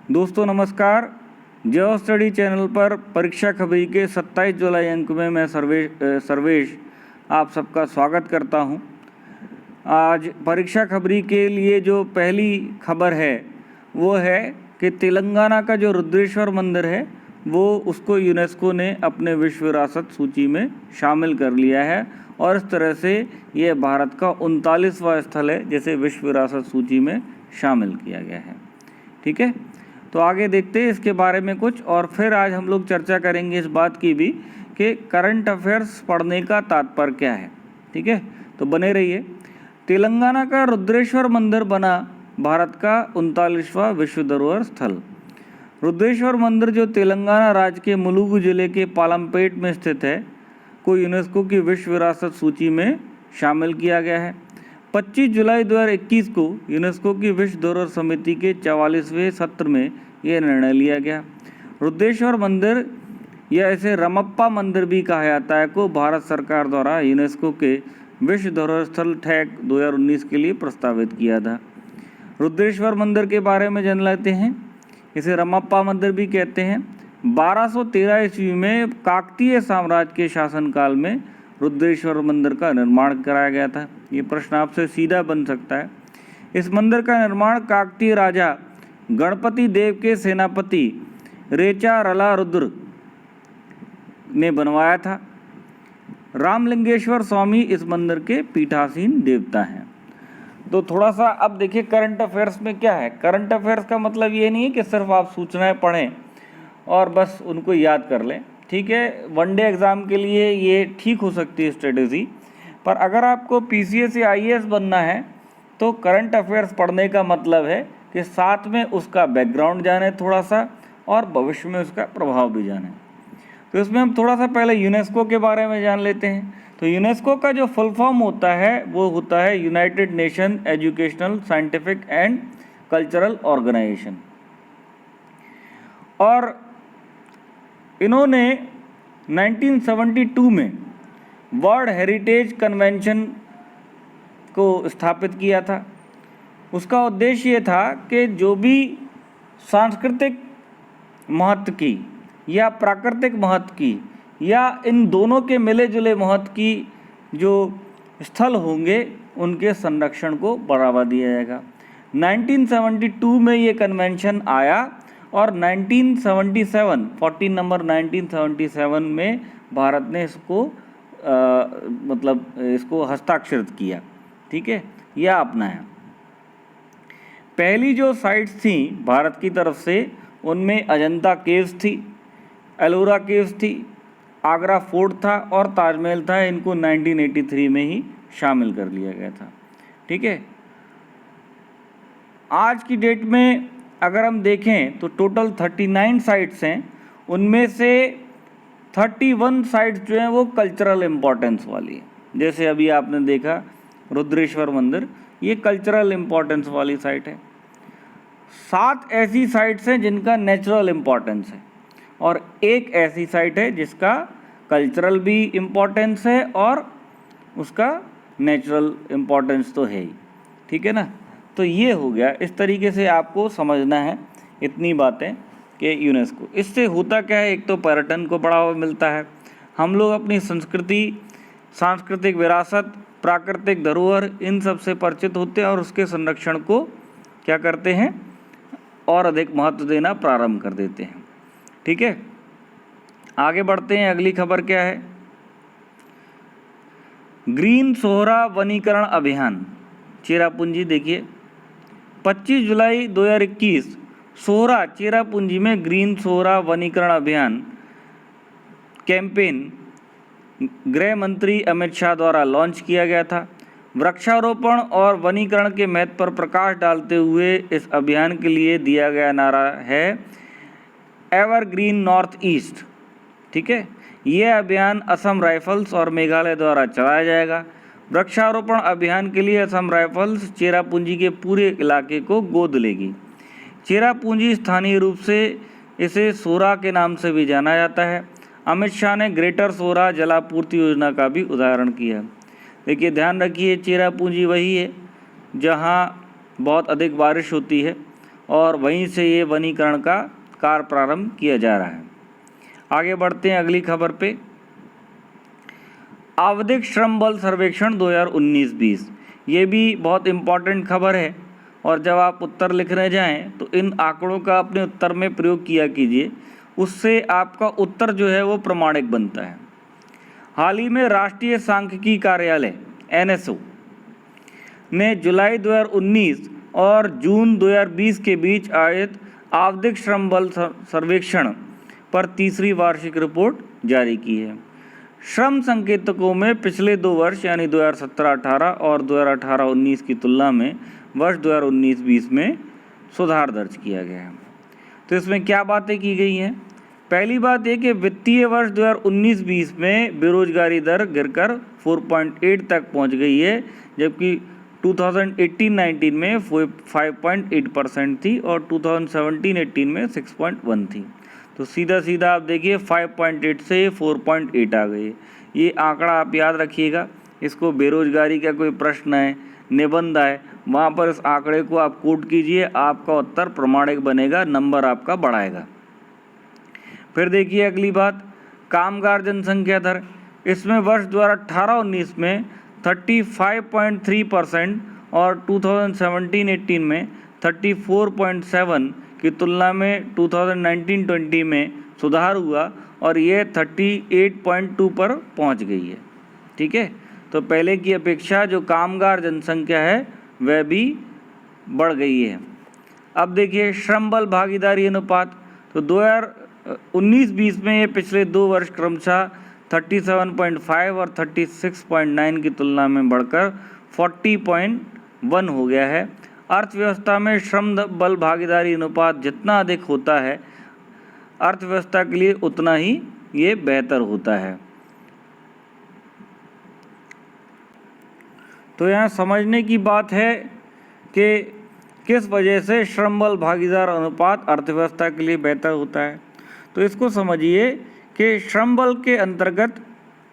दोस्तों नमस्कार। जियो study channel पर परीक्षा खबरी के 27 जुलाई अंक में मैं सर्वेश आप सबका स्वागत करता हूं। आज परीक्षा खबरी के लिए जो पहली खबर है वो है कि तेलंगाना का जो रुद्रेश्वर मंदिर है वो उसको यूनेस्को ने अपने विश्व विरासत सूची में शामिल कर लिया है और इस तरह से ये भारत का 39वां स्थल है जिसे विश्व विरासत सूची में शामिल किया गया है। ठीक है, तो आगे देखते हैं इसके बारे में कुछ, और फिर आज हम लोग चर्चा करेंगे इस बात की भी कि करंट अफेयर्स पढ़ने का तात्पर्य क्या है। ठीक है, तो बने रहिए। तेलंगाना का रुद्रेश्वर मंदिर बना भारत का 39वां विश्व धरोहर स्थल। रुद्रेश्वर मंदिर जो तेलंगाना राज्य के मुलुगु जिले के पालमपेट में स्थित है को यूनेस्को की विश्व विरासत सूची में शामिल किया गया है। 25 जुलाई 2021 को यूनेस्को की विश्व धरोहर समिति के 44वें सत्र में यह निर्णय लिया गया। रुद्रेश्वर मंदिर या इसे रमप्पा मंदिर भी कहा जाता है को भारत सरकार द्वारा यूनेस्को के विश्व धरोहर स्थल टैग 2019 के लिए प्रस्तावित किया था। रुद्रेश्वर मंदिर के बारे में जान लेते हैं। इसे रमप्पा मंदिर भी कहते हैं। 1213 ईस्वी में काकतीय साम्राज्य के शासनकाल में रुद्रेश्वर मंदिर का निर्माण कराया गया था। ये प्रश्न आपसे सीधा बन सकता है। इस मंदिर का निर्माण काकतीय राजा गणपति देव के सेनापति रेचा रला रुद्र ने बनवाया था। रामलिंगेश्वर स्वामी इस मंदिर के पीठासीन देवता हैं। तो थोड़ा सा अब देखिए करंट अफेयर्स में क्या है। करंट अफेयर्स का मतलब ये नहीं है कि सिर्फ आप सूचनाएं पढ़ें और बस उनको याद कर लें। ठीक है, वनडे एग्ज़ाम के लिए ये ठीक हो सकती है स्ट्रेटेजी, पर अगर आपको पीसीएस या आईएएस बनना है तो करंट अफेयर्स पढ़ने का मतलब है कि साथ में उसका बैकग्राउंड जाने थोड़ा सा और भविष्य में उसका प्रभाव भी जाने। तो इसमें हम थोड़ा सा पहले यूनेस्को के बारे में जान लेते हैं। तो यूनेस्को का जो फुल फॉर्म होता है वो होता है United Nation Educational Scientific and Cultural Organisation, और इन्होंने 1972 में वर्ल्ड हेरिटेज कन्वेंशन को स्थापित किया था। उसका उद्देश्य ये था कि जो भी सांस्कृतिक महत्व की या प्राकृतिक महत्व की या इन दोनों के मिले जुले महत्व की जो स्थल होंगे उनके संरक्षण को बढ़ावा दिया जाएगा। 1972 में ये कन्वेंशन आया और 14 नंबर 1977 में भारत ने इसको इसको हस्ताक्षरित किया। ठीक है, यह अपनाया। पहली जो साइट्स थी भारत की तरफ से उनमें अजंता केव्स थी, एलोरा केव्स थी, आगरा फोर्ट था और ताजमहल था। इनको 1983 में ही शामिल कर लिया गया था। ठीक है, आज की डेट में अगर हम देखें तो टोटल 39 साइट्स हैं। उनमें से 31 साइट्स जो हैं वो कल्चरल इम्पोर्टेंस वाली है। जैसे अभी आपने देखा रुद्रेश्वर मंदिर, ये कल्चरल इम्पोर्टेंस वाली साइट है। 7 ऐसी साइट्स हैं जिनका नेचुरल इम्पोर्टेंस है और एक ऐसी साइट है जिसका कल्चरल भी इम्पोर्टेंस है और उसका नेचुरल इम्पोर्टेंस तो है ही। ठीक है ना, तो ये हो गया। इस तरीके से आपको समझना है इतनी बातें कि यूनेस्को, इससे होता क्या है, एक तो पर्यटन को बढ़ावा मिलता है। हम लोग अपनी संस्कृति, सांस्कृतिक विरासत, प्राकृतिक धरोहर इन सब से परिचित होते हैं और उसके संरक्षण को क्या करते हैं और अधिक महत्व देना प्रारंभ कर देते हैं। ठीक है, आगे बढ़ते हैं। अगली खबर क्या है, ग्रीन सोहरा वनीकरण अभियान चेरापूंजी। देखिए 25 जुलाई 2021 सोहरा चेरापूंजी में ग्रीन सोहरा वनीकरण अभियान कैंपेन गृह मंत्री अमित शाह द्वारा लॉन्च किया गया था। वृक्षारोपण और वनीकरण के महत्व पर प्रकाश डालते हुए इस अभियान के लिए दिया गया नारा है एवरग्रीन नॉर्थ ईस्ट। ठीक है, यह अभियान असम राइफल्स और मेघालय द्वारा चलाया जाएगा। वृक्षारोपण अभियान के लिए असम राइफल्स चेरापूंजी के पूरे इलाके को गोद लेगी। चेरापूंजी स्थानीय रूप से इसे सोहरा के नाम से भी जाना जाता है। अमित शाह ने ग्रेटर सोहरा जलापूर्ति योजना का भी उदाहरण किया। देखिए ध्यान रखिए, चेरापूंजी वही है जहाँ बहुत अधिक बारिश होती है और वहीं से ये वनीकरण का कार्य प्रारंभ किया जा रहा है। आगे बढ़ते हैं अगली खबर पे। आवधिक श्रम बल सर्वेक्षण 2019-20, ये भी बहुत इम्पॉर्टेंट खबर है और जब आप उत्तर लिखने जाएं तो इन आंकड़ों का अपने उत्तर में प्रयोग किया कीजिए, उससे आपका उत्तर जो है वो प्रमाणिक बनता है। हाल ही में राष्ट्रीय सांख्यिकी कार्यालय NSO ने जुलाई 2019 और जून 2020 के बीच आयोजित आवधिक श्रम बल सर्वेक्षण पर तीसरी वार्षिक रिपोर्ट जारी की है। श्रम संकेतकों में पिछले 2 वर्ष यानी 2017-18 और 2018-19 की तुलना में वर्ष 2019-20 में सुधार दर्ज किया गया है। तो इसमें क्या बातें की गई हैं? पहली बात ये कि वित्तीय वर्ष 2019-20 में बेरोजगारी दर गिरकर 4.8 तक पहुंच गई है, जबकि 2018-19 में 5.8% थी और 2017-18 में 6.1 थी। तो सीधा सीधा आप देखिए 5.8 से 4.8 आ गई। ये आंकड़ा आप याद रखिएगा, इसको बेरोजगारी का कोई प्रश्न है, निबंध है, वहाँ पर इस आंकड़े को आप कोट कीजिए, आपका उत्तर प्रमाणिक बनेगा, नंबर आपका बढ़ाएगा। फिर देखिए अगली बात, कामगार जनसंख्या दर, इसमें वर्ष 2018-19 में 35.3% और 2017-18 में 34.7 की तुलना में 2019-20 में सुधार हुआ और ये 38.2 पर पहुंच गई है। ठीक है, तो पहले की अपेक्षा जो कामगार जनसंख्या है वह भी बढ़ गई है। अब देखिए श्रम बल भागीदारी अनुपात, तो 2019-20 में ये पिछले 2 वर्ष क्रमशः 37.5 और 36.9 की तुलना में बढ़कर 40.1 हो गया है। अर्थव्यवस्था में श्रम बल भागीदारी अनुपात जितना अधिक होता है अर्थव्यवस्था के लिए उतना ही ये बेहतर होता है। तो यहाँ समझने की बात है कि किस वजह से श्रम बल भागीदार अनुपात अर्थव्यवस्था के लिए बेहतर होता है। तो इसको समझिए कि श्रम बल के अंतर्गत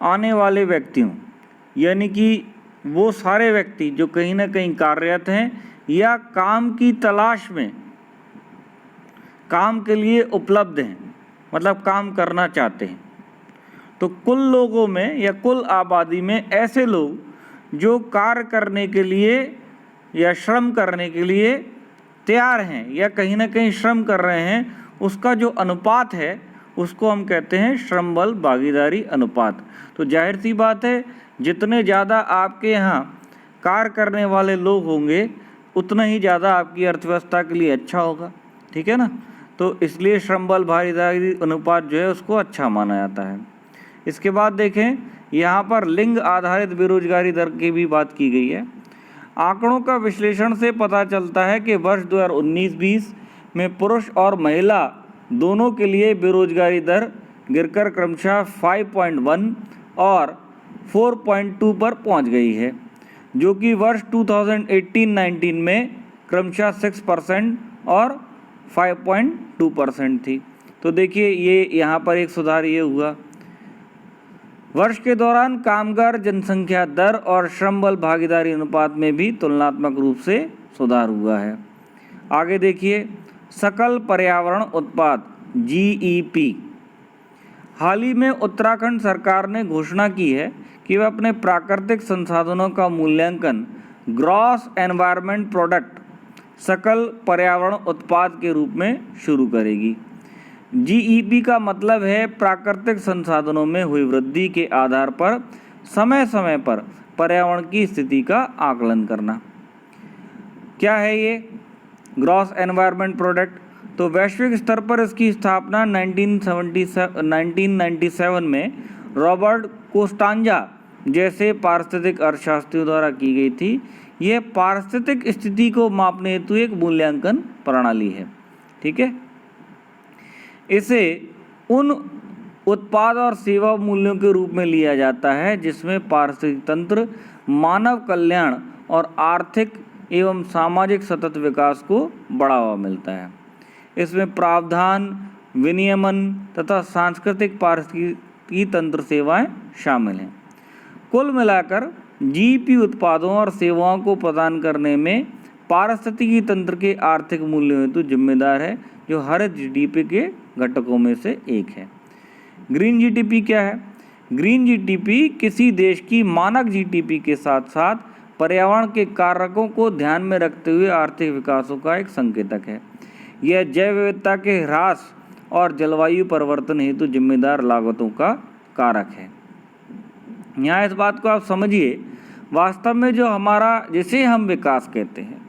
आने वाले व्यक्तियों, यानी कि वो सारे व्यक्ति जो कहीं ना कहीं कार्यरत हैं या काम की तलाश में, काम के लिए उपलब्ध हैं, मतलब काम करना चाहते हैं, तो कुल लोगों में या कुल आबादी में ऐसे लोग जो कार्य करने के लिए या श्रम करने के लिए तैयार हैं या कहीं ना कहीं श्रम कर रहे हैं, उसका जो अनुपात है उसको हम कहते हैं श्रम बल भागीदारी अनुपात। तो जाहिर सी बात है, जितने ज़्यादा आपके यहाँ कार्य करने वाले लोग होंगे उतना ही ज़्यादा आपकी अर्थव्यवस्था के लिए अच्छा होगा। ठीक है ना, तो इसलिए श्रम बल भागीदारी अनुपात जो है उसको अच्छा माना जाता है। इसके बाद देखें, यहाँ पर लिंग आधारित बेरोजगारी दर की भी बात की गई है। आंकड़ों का विश्लेषण से पता चलता है कि वर्ष 2019-20 में पुरुष और महिला दोनों के लिए बेरोजगारी दर गिरकर क्रमशः 5.1 और 4.2 पर पहुंच गई है, जो कि वर्ष 2018-19 में क्रमशः 6% और 5.2% थी। तो देखिए ये यहाँ पर एक सुधार ये हुआ। वर्ष के दौरान कामगार जनसंख्या दर और श्रम बल भागीदारी अनुपात में भी तुलनात्मक रूप से सुधार हुआ है। आगे देखिए, सकल पर्यावरण उत्पाद GEP, हाल ही में उत्तराखंड सरकार ने घोषणा की है कि वह अपने प्राकृतिक संसाधनों का मूल्यांकन ग्रॉस एनवायरनमेंट प्रोडक्ट, सकल पर्यावरण उत्पाद के रूप में शुरू करेगी। GEP का मतलब है प्राकृतिक संसाधनों में हुई वृद्धि के आधार पर समय समय पर पर्यावरण की स्थिति का आकलन करना। क्या है ये ग्रॉस एनवायरनमेंट प्रोडक्ट? तो वैश्विक स्तर पर इसकी स्थापना 1997 में रॉबर्ट कोस्टांजा जैसे पारिस्थितिक अर्थशास्त्रियों द्वारा की गई थी। यह पारिस्थितिक स्थिति को मापने हेतु एक मूल्यांकन प्रणाली है। ठीक है, इसे उन उत्पाद और सेवा मूल्यों के रूप में लिया जाता है जिसमें पारिस्थितिक तंत्र, मानव कल्याण और आर्थिक एवं सामाजिक सतत विकास को बढ़ावा मिलता है। इसमें प्रावधान, विनियमन तथा सांस्कृतिक पारिस्थितिकी तंत्र सेवाएं शामिल हैं। कुल मिलाकर GEP उत्पादों और सेवाओं को प्रदान करने में पारिस्थितिकी तंत्र के आर्थिक मूल्यों हेतु जिम्मेदार है, जो हर जीडीपी के घटकों में से एक है। ग्रीन जीडीपी क्या है? ग्रीन जीडीपी किसी देश की मानक जीडीपी के साथ साथ पर्यावरण के कारकों को ध्यान में रखते हुए आर्थिक विकासों का एक संकेतक है। यह जैव विविधता के ह्रास और जलवायु परिवर्तन हेतु जिम्मेदार लागतों का कारक है। यहाँ इस बात को आप समझिए, वास्तव में जो हमारा, जिसे हम विकास कहते हैं,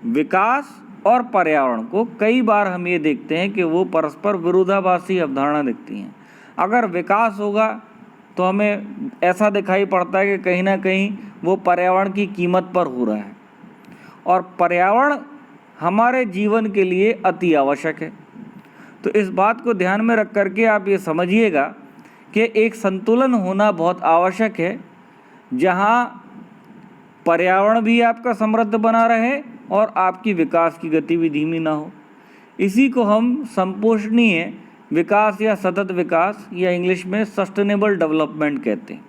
विकास और पर्यावरण को कई बार हम ये देखते हैं कि वो परस्पर विरोधाभासी अवधारणा दिखती हैं। अगर विकास होगा तो हमें ऐसा दिखाई पड़ता है कि कहीं ना कहीं वो पर्यावरण की कीमत पर हो रहा है, और पर्यावरण हमारे जीवन के लिए अति आवश्यक है। तो इस बात को ध्यान में रख करके आप ये समझिएगा कि एक संतुलन होना बहुत आवश्यक है, जहाँ पर्यावरण भी आपका समृद्ध बना रहे और आपकी विकास की गति भी धीमी ना हो। इसी को हम संपोषणीय विकास या सतत विकास या इंग्लिश में सस्टेनेबल डेवलपमेंट कहते हैं।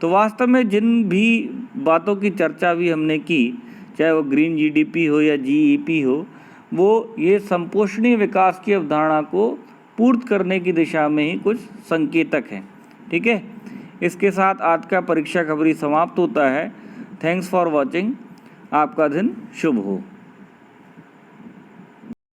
तो वास्तव में जिन भी बातों की चर्चा भी हमने की, चाहे वो ग्रीन जीडीपी हो या जीईपी हो, वो ये संपोषणीय विकास की अवधारणा को पूर्त करने की दिशा में ही कुछ संकेतक हैं। ठीक है, इसके साथ आज का परीक्षा खबरी समाप्त होता है। Thanks for watching. आपका दिन शुभ हो।